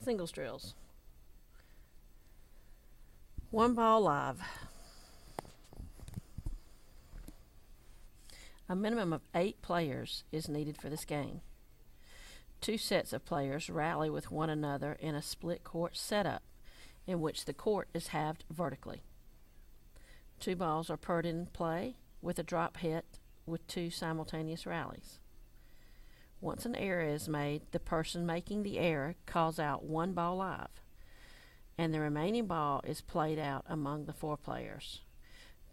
Singles drills. 1 ball live. A minimum of 8 players is needed for this game. 2 sets of players rally with one another in a split court setup in which the court is halved vertically. 2 balls are paired in play with a drop hit with 2 simultaneous rallies. Once an error is made, the person making the error calls out 1 ball live, and the remaining ball is played out among the 4 players.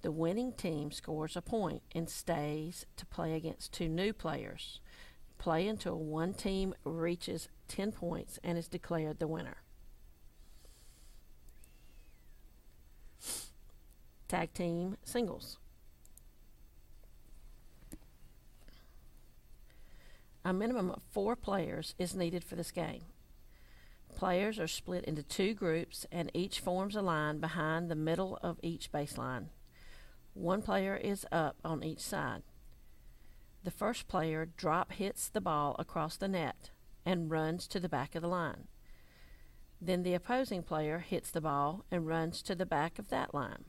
The winning team scores a point and stays to play against 2 new players. Play until one team reaches 10 points and is declared the winner. Tag team singles. A minimum of 4 players is needed for this game. Players are split into 2 groups and each forms a line behind the middle of each baseline. 1 player is up on each side. The first player drop hits the ball across the net and runs to the back of the line. Then the opposing player hits the ball and runs to the back of that line.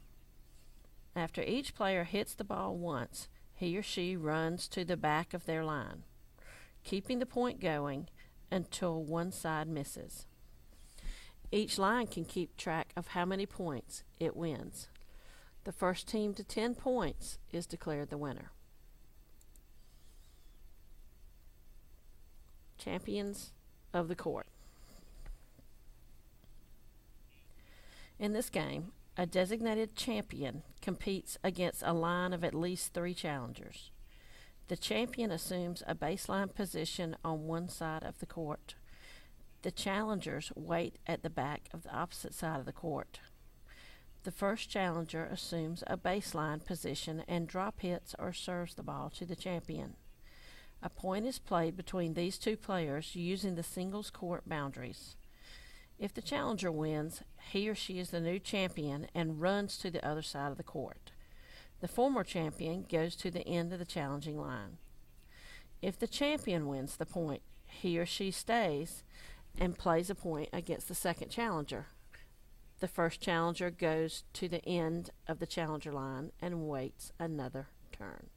After each player hits the ball once, he or she runs to the back of their line, keeping the point going until one side misses. Each line can keep track of how many points it wins. The first team to 10 points is declared the winner. Champions of the court. In this game, a designated champion competes against a line of at least 3 challengers. The champion assumes a baseline position on one side of the court. The challengers wait at the back of the opposite side of the court. The first challenger assumes a baseline position and drop hits or serves the ball to the champion. A point is played between these 2 players using the singles court boundaries. If the challenger wins, he or she is the new champion and runs to the other side of the court. The former champion goes to the end of the challenging line. If the champion wins the point, he or she stays and plays a point against the second challenger. The first challenger goes to the end of the challenger line and waits another turn.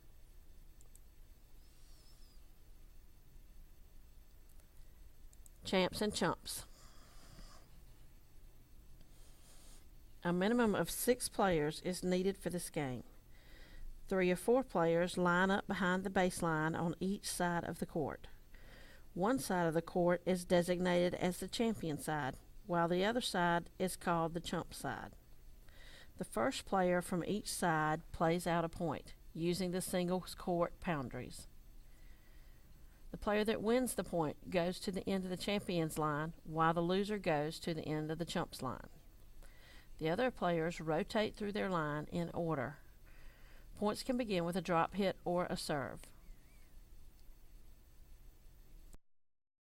Champs and chumps. A minimum of 6 players is needed for this game. 3 or 4 players line up behind the baseline on each side of the court. One side of the court is designated as the champion side, while the other side is called the chump side. The first player from each side plays out a point, using the singles court boundaries. The player that wins the point goes to the end of the champion's line, while the loser goes to the end of the chump's line. The other players rotate through their line in order. Points can begin with a drop hit or a serve.